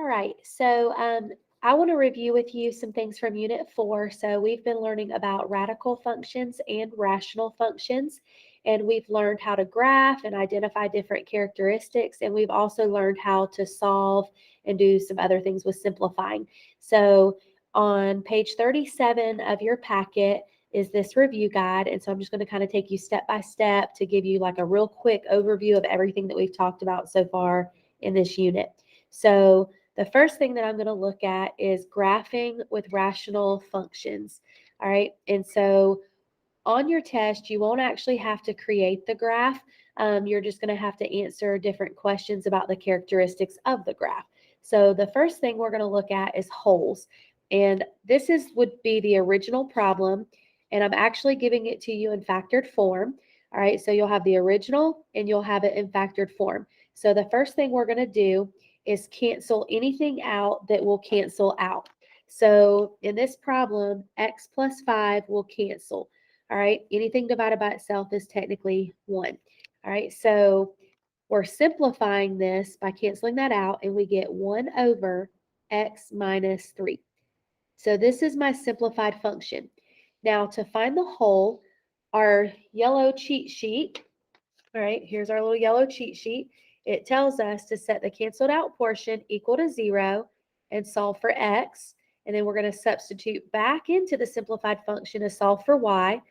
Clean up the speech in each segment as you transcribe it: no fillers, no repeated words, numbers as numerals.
right, so I want to review with you some things from Unit 4. So we've been learning about radical functions and rational functions, and we've learned how to graph and identify different characteristics, and we've also learned how to solve and do some other things with simplifying. So on page 37 of your packet is this review guide, and so I'm just going to kind of take you step by step to give you like a real quick overview of everything that we've talked about so far in this unit. So the first thing that I'm going to look at is graphing with rational functions. All right. And so on your test, you won't actually have to create the graph. You're just going to have to answer different questions about the characteristics of the graph. So the first thing we're going to look at is holes. And this would be the original problem. And I'm actually giving it to you in factored form. All right. So you'll have the original and you'll have it in factored form. So the first thing we're going to do is cancel anything out that will cancel out. So in this problem, x plus 5 will cancel. All right, anything divided by itself is technically 1. All right, so we're simplifying this by canceling that out, and we get 1 over x minus 3. So this is my simplified function. Now to find the whole, our yellow cheat sheet, all right, here's our little yellow cheat sheet. It tells us to set the canceled out portion equal to 0 and solve for x. And then we're going to substitute back into the simplified function to solve for y.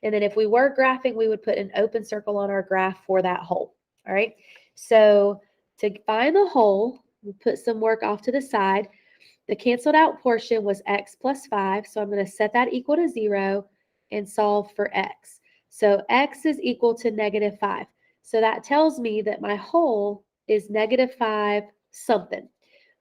And then if we were graphing, we would put an open circle on our graph for that whole. All right. So to find the whole, we'll put some work off to the side. The canceled out portion was x plus 5. So I'm going to set that equal to 0 and solve for x. So x is equal to negative 5. So that tells me that my whole is negative 5 something.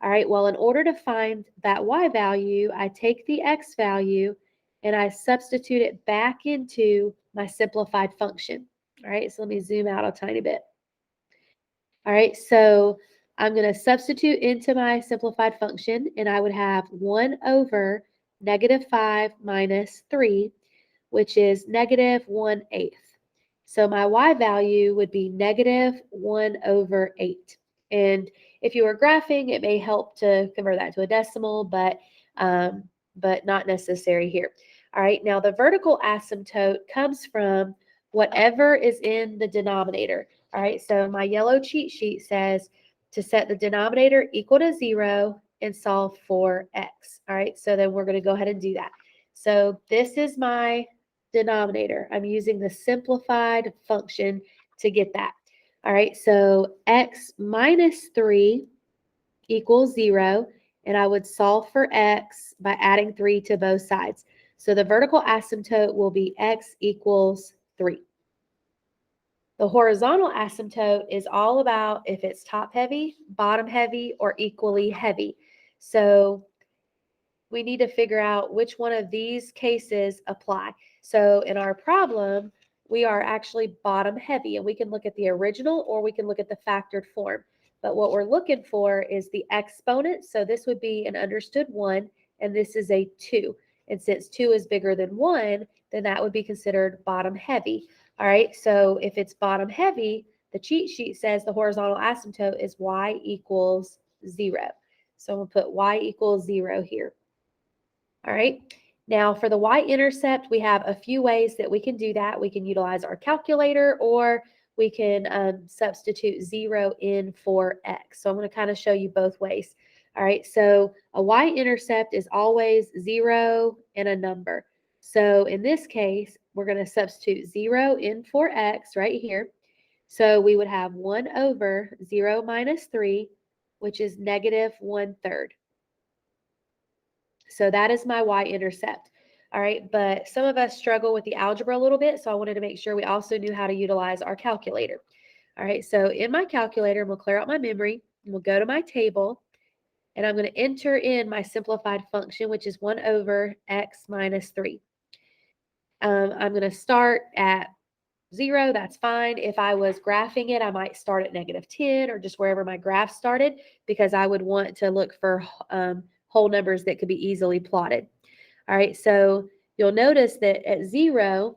All right, well, in order to find that y value, I take the x value and I substitute it back into my simplified function. All right, so let me zoom out a tiny bit. All right, so I'm going to substitute into my simplified function, and I would have 1 over negative 5 minus 3, which is negative 1/8. So my y value would be negative 1 over 8. And if you were graphing, it may help to convert that to a decimal, but not necessary here. All right, now the vertical asymptote comes from whatever is in the denominator. All right, so my yellow cheat sheet says to set the denominator equal to 0 and solve for x. All right, so then we're going to go ahead and do that. So this is my denominator. I'm using the simplified function to get that. All right, so x minus 3 equals 0, and I would solve for x by adding 3 to both sides. So the vertical asymptote will be x equals 3. The horizontal asymptote is all about if it's top heavy, bottom heavy, or equally heavy. So we need to figure out which one of these cases apply. So in our problem, we are actually bottom heavy, and we can look at the original or we can look at the factored form. But what we're looking for is the exponent. So this would be an understood 1, and this is a 2. And since 2 is bigger than 1, then that would be considered bottom heavy. All right, so if it's bottom heavy, the cheat sheet says the horizontal asymptote is y equals 0. So I'm going to put y equals 0 here. All right. Now for the y-intercept, we have a few ways that we can do that. We can utilize our calculator, or we can substitute 0 in for x. So I'm going to kind of show you both ways. All right. So a y-intercept is always 0 and a number. So in this case, we're going to substitute 0 in for x right here. So we would have 1 over 0 minus 3, which is negative 1/3. So that is my y-intercept. All right, but some of us struggle with the algebra a little bit, so I wanted to make sure we also knew how to utilize our calculator. All right, so in my calculator, we'll clear out my memory, and we'll go to my table, and I'm going to enter in my simplified function, which is 1 over x minus 3. I'm going to start at 0, that's fine. If I was graphing it, I might start at negative 10 or just wherever my graph started, because I would want to look for whole numbers that could be easily plotted. All right, so you'll notice that at 0,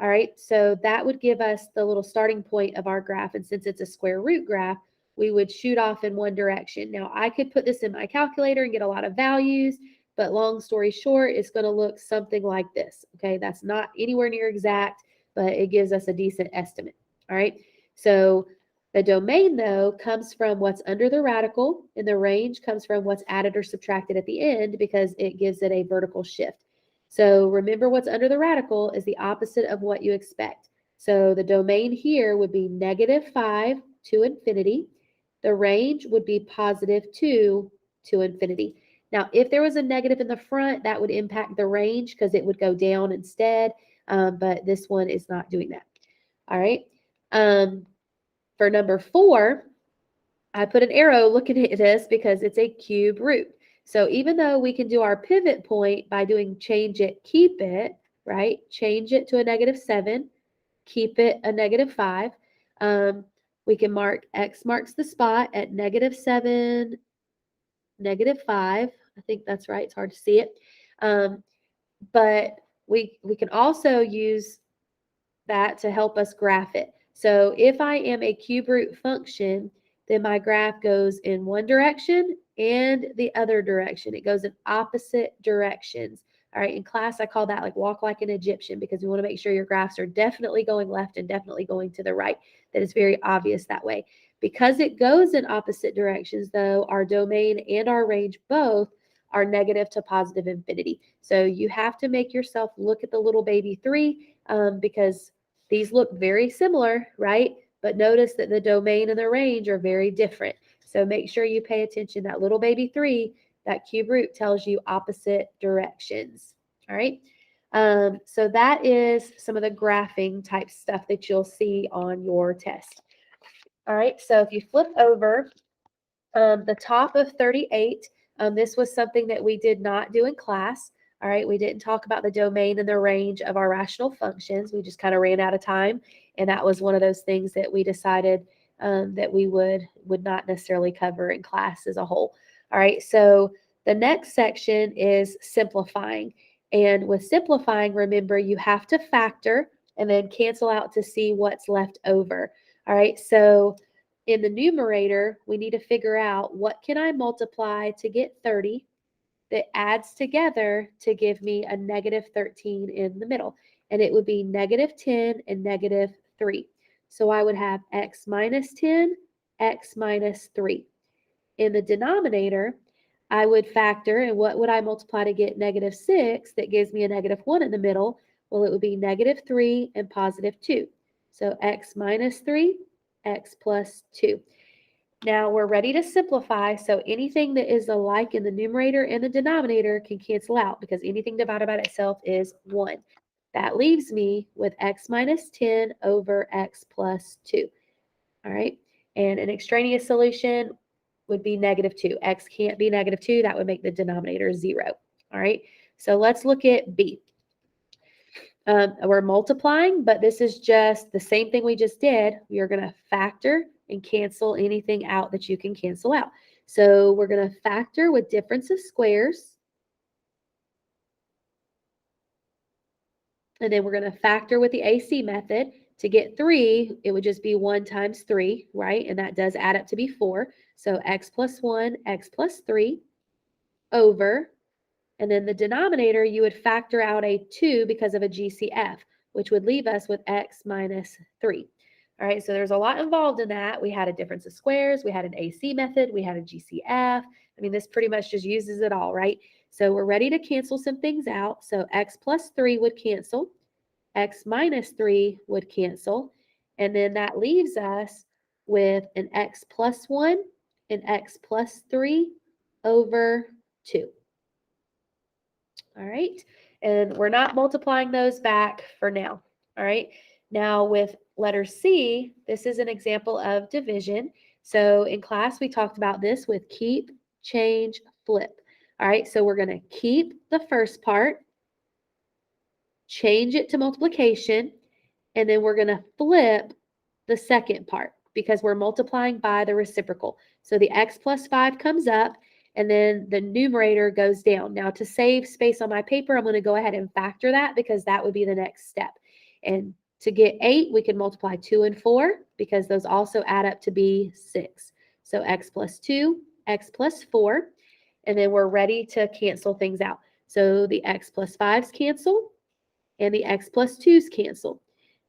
All right, so that would give us the little starting point of our graph. And since it's a square root graph, we would shoot off in one direction. Now, I could put this in my calculator and get a lot of values, but long story short, it's going to look something like this. Okay, that's not anywhere near exact, but it gives us a decent estimate. All right, so the domain, though, comes from what's under the radical, and the range comes from what's added or subtracted at the end because it gives it a vertical shift. So remember, what's under the radical is the opposite of what you expect. So the domain here would be -5 to infinity. The range would be +2 to infinity. Now, if there was a negative in the front, that would impact the range because it would go down instead, but this one is not doing that. All right. For number 4, I put an arrow looking at this because it's a cube root. So even though we can do our pivot point by doing change it, keep it, right? Change it to a -7, keep it a -5. We can mark X marks the spot at -7, -5. I think that's right. It's hard to see it. But we can also use that to help us graph it. So if I am a cube root function, then my graph goes in one direction and the other direction. It goes in opposite directions. All right, in class, I call that like walk like an Egyptian because we want to make sure your graphs are definitely going left and definitely going to the right. That is very obvious that way. Because it goes in opposite directions, though, our domain and our range both are negative to positive infinity. So you have to make yourself look at the little baby 3 because these look very similar, right? But notice that the domain and the range are very different. So make sure you pay attention. That little baby 3, that cube root tells you opposite directions. All right. So that is some of the graphing type stuff that you'll see on your test. All right. So if you flip over the top of 38, this was something that we did not do in class. All right, we didn't talk about the domain and the range of our rational functions. We just kind of ran out of time, and that was one of those things that we decided that we would not necessarily cover in class as a whole. All right, so the next section is simplifying. And with simplifying, remember, you have to factor and then cancel out to see what's left over. All right, so in the numerator, we need to figure out what can I multiply to get 30 that adds together to give me a -13 in the middle. And it would be -10 and -3. So I would have x minus 10, x minus 3. In the denominator, I would factor, and what would I multiply to get -6 that gives me a -1 in the middle? Well, it would be -3 and +2. So x minus 3, x plus 2. Now we're ready to simplify, so anything that is alike in the numerator and the denominator can cancel out because anything divided by itself is 1. That leaves me with x minus 10 over x plus 2. All right, and an extraneous solution would be -2. X can't be -2. That would make the denominator 0. All right, so let's look at B. We're multiplying, but this is just the same thing we just did. We are going to factor and cancel anything out that you can cancel out. So we're going to factor with difference of squares. And then we're going to factor with the AC method. To get 3, it would just be 1 times 3, right? And that does add up to be 4. So x plus 1, x plus 3 over. And then the denominator, you would factor out a 2 because of a GCF, which would leave us with x minus 3. All right, so there's a lot involved in that. We had a difference of squares, we had an AC method, we had a GCF. I mean, this pretty much just uses it all, right? So we're ready to cancel some things out. So x plus 3 would cancel, x minus 3 would cancel, and then that leaves us with an x plus 1 and x plus 3 over 2. All right, and we're not multiplying those back for now. All right, now with letter C, this is an example of division. So in class, we talked about this with keep, change, flip. All right, so we're going to keep the first part, change it to multiplication, and then we're going to flip the second part because we're multiplying by the reciprocal. So the x plus 5 comes up, and then the numerator goes down. Now, to save space on my paper, I'm going to go ahead and factor that because that would be the next step. And to get 8, we can multiply 2 and 4 because those also add up to be 6. So x plus 2, x plus 4, and then we're ready to cancel things out. So the x plus 5s cancel, and the x plus 2's cancel.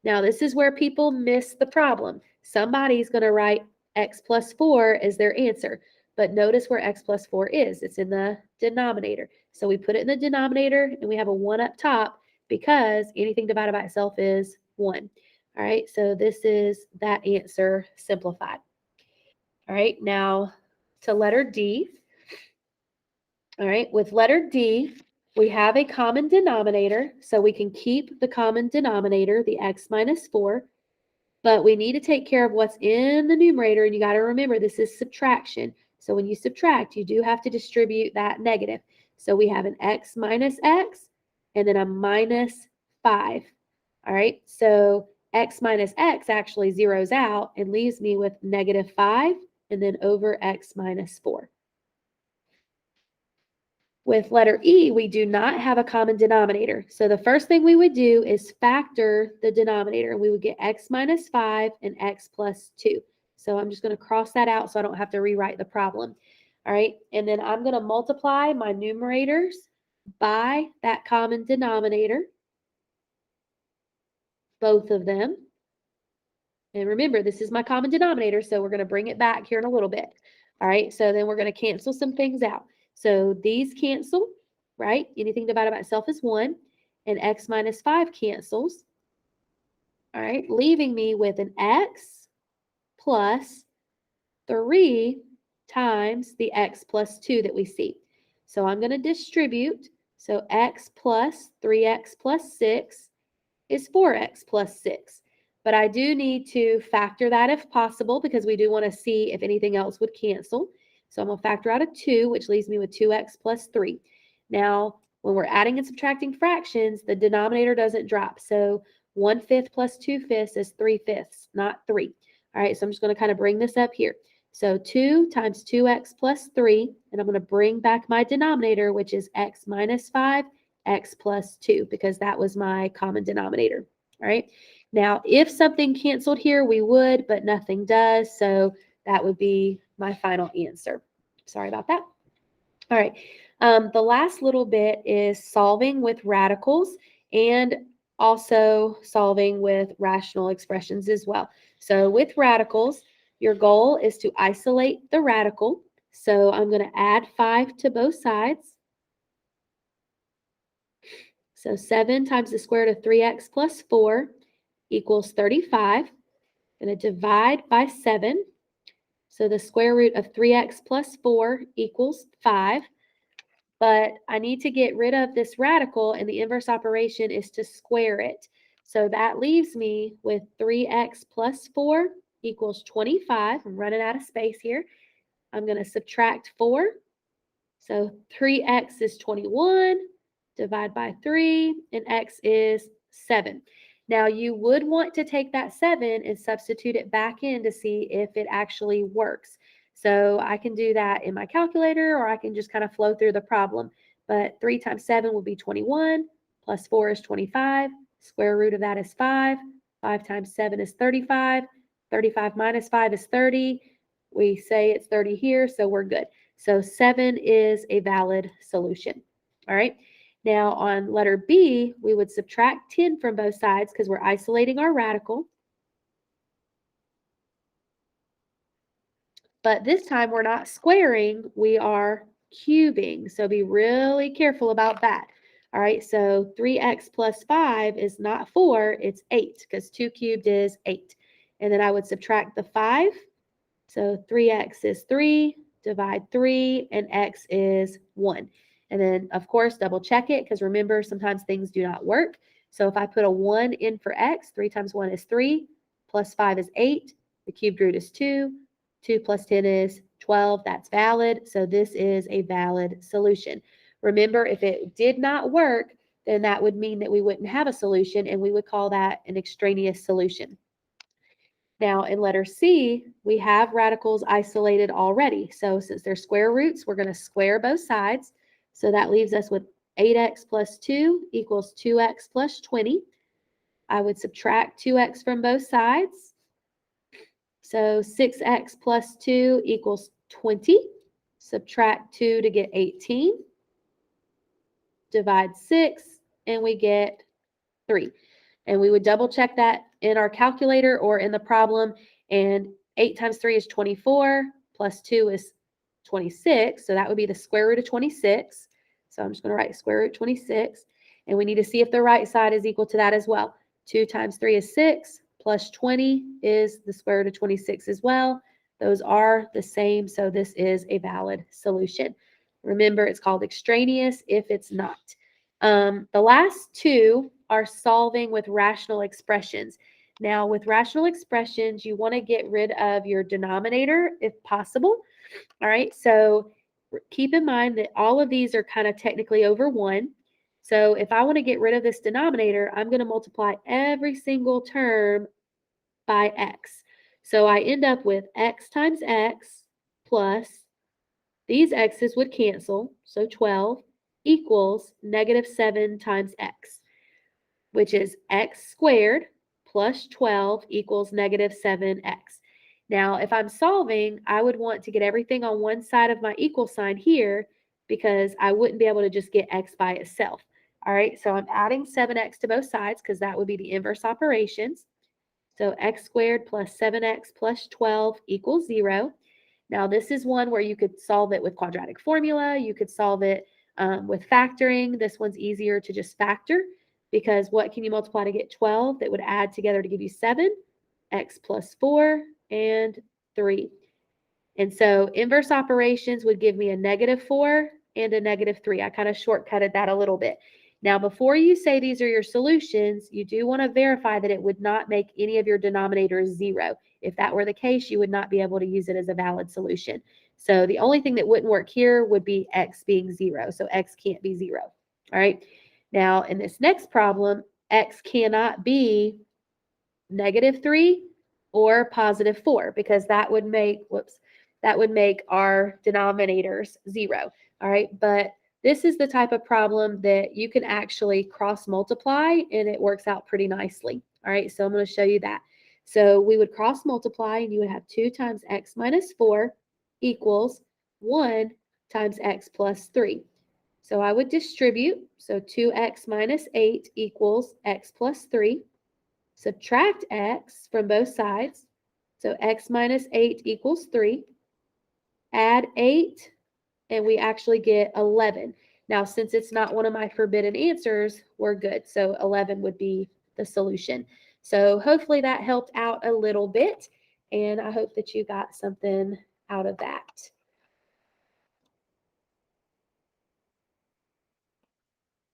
Now, this is where people miss the problem. Somebody's going to write x plus 4 as their answer, but notice where x plus 4 is. It's in the denominator. So we put it in the denominator, and we have a 1 up top because anything divided by itself is 1. All right, so this is that answer simplified. All right, now to letter D. All right, with letter D, we have a common denominator, so we can keep the common denominator, the x minus 4, but we need to take care of what's in the numerator, and you got to remember this is subtraction. So when you subtract, you do have to distribute that negative. So we have an x minus x, and then a minus 5. All right, so x minus x actually zeroes out and leaves me with negative 5, and then over x minus 4. With letter E, we do not have a common denominator. So the first thing we would do is factor the denominator. We would get x minus 5 and x plus 2. So I'm just going to cross that out so I don't have to rewrite the problem. All right, and then I'm going to multiply my numerators by that common denominator, both of them. And remember, this is my common denominator, so we're going to bring it back here in a little bit. All right, so then we're going to cancel some things out. So these cancel, right? Anything divided by itself is 1, and x minus 5 cancels. All right, leaving me with an x plus 3 times the x plus 2 that we see. So I'm going to distribute. So x plus 3x plus 6 is 4x plus 6. But I do need to factor that if possible because we do want to see if anything else would cancel. So I'm going to factor out a 2, which leaves me with 2x plus 3. Now, when we're adding and subtracting fractions, the denominator doesn't drop. So 1/5 plus 2/5 is 3/5, not 3. All right, so I'm just going to kind of bring this up here. So 2 times 2x plus 3, and I'm going to bring back my denominator, which is x minus 5, x plus 2, because that was my common denominator. All right. Now, if something canceled here, we would, but nothing does. So that would be my final answer. Sorry about that. All right. The last little bit is solving with radicals and also solving with rational expressions as well. So with radicals, your goal is to isolate the radical. So I'm going to add 5 to both sides. So 7 times the square root of 3x plus 4 equals 35. I'm going to divide by 7. So the square root of 3x plus 4 equals 5. But I need to get rid of this radical, and the inverse operation is to square it. So that leaves me with 3x plus 4 equals 25. I'm running out of space here. I'm going to subtract 4. So 3x is 21. Divide by 3, and x is 7. Now, you would want to take that 7 and substitute it back in to see if it actually works. So I can do that in my calculator, or I can just kind of flow through the problem. But 3 times 7 will be 21, plus 4 is 25. Square root of that is 5. 5 times 7 is 35. 35 minus 5 is 30. We say it's 30 here, so we're good. So 7 is a valid solution. All right. Now on letter B, we would subtract 10 from both sides because we're isolating our radical. But this time we're not squaring, we are cubing. So be really careful about that. All right, so 3x plus 5 is not 4, it's 8 because 2 cubed is 8. And then I would subtract the 5. So 3x is 3, divide 3, and x is 1. And then, of course, double check it because remember, sometimes things do not work. So if I put a 1 in for x, 3 times 1 is 3, plus 5 is 8, the cubed root is 2, 2 plus 10 is 12. That's valid. So this is a valid solution. Remember, if it did not work, then that would mean that we wouldn't have a solution, and we would call that an extraneous solution. Now, in letter C, we have radicals isolated already. So since they're square roots, we're going to square both sides. So that leaves us with 8x plus 2 equals 2x plus 20. I would subtract 2x from both sides. So 6x plus 2 equals 20. Subtract 2 to get 18. Divide 6, and we get 3. And we would double check that in our calculator or in the problem. And 8 times 3 is 24, plus 2 is 26. So that would be the square root of 26. So I'm just going to write square root 26. And we need to see if the right side is equal to that as well. 2 times 3 is 6, plus 20 is the square root of 26 as well. Those are the same, so this is a valid solution. Remember, it's called extraneous if it's not. The last two are solving with rational expressions. Now, with rational expressions, you want to get rid of your denominator if possible. All right, so keep in mind that all of these are kind of technically over 1. So if I want to get rid of this denominator, I'm going to multiply every single term by x. So I end up with x times x plus, these x's would cancel, so 12 equals negative 7 times x, which is x squared plus 12 equals negative 7x. Now, if I'm solving, I would want to get everything on one side of my equal sign here because I wouldn't be able to just get x by itself. All right, so I'm adding 7x to both sides because that would be the inverse operations. So x squared plus 7x plus 12 equals 0. Now, this is one where you could solve it with quadratic formula. You could solve it with factoring. This one's easier to just factor because what can you multiply to get 12 that would add together to give you 7? X plus 4 and 3. And so inverse operations would give me a negative 4 and a negative 3. I kind of shortcutted that a little bit. Now, before you say these are your solutions, you do want to verify that it would not make any of your denominators 0. If that were the case, you would not be able to use it as a valid solution. So the only thing that wouldn't work here would be x being 0. So x can't be 0. All right. Now, in this next problem, x cannot be negative 3 or positive 4 because that would make, that would make our denominators 0. All right. But this is the type of problem that you can actually cross multiply and it works out pretty nicely. All right, so I'm going to show you that. So we would cross multiply and you would have 2 times x minus 4 equals 1 times x plus 3. So I would distribute. So 2x minus 8 equals x plus 3. Subtract x from both sides. So x minus 8 equals 3. Add 8 and we actually get 11. Now, since it's not one of my forbidden answers, we're good. So 11 would be the solution. So hopefully that helped out a little bit, and I hope that you got something out of that.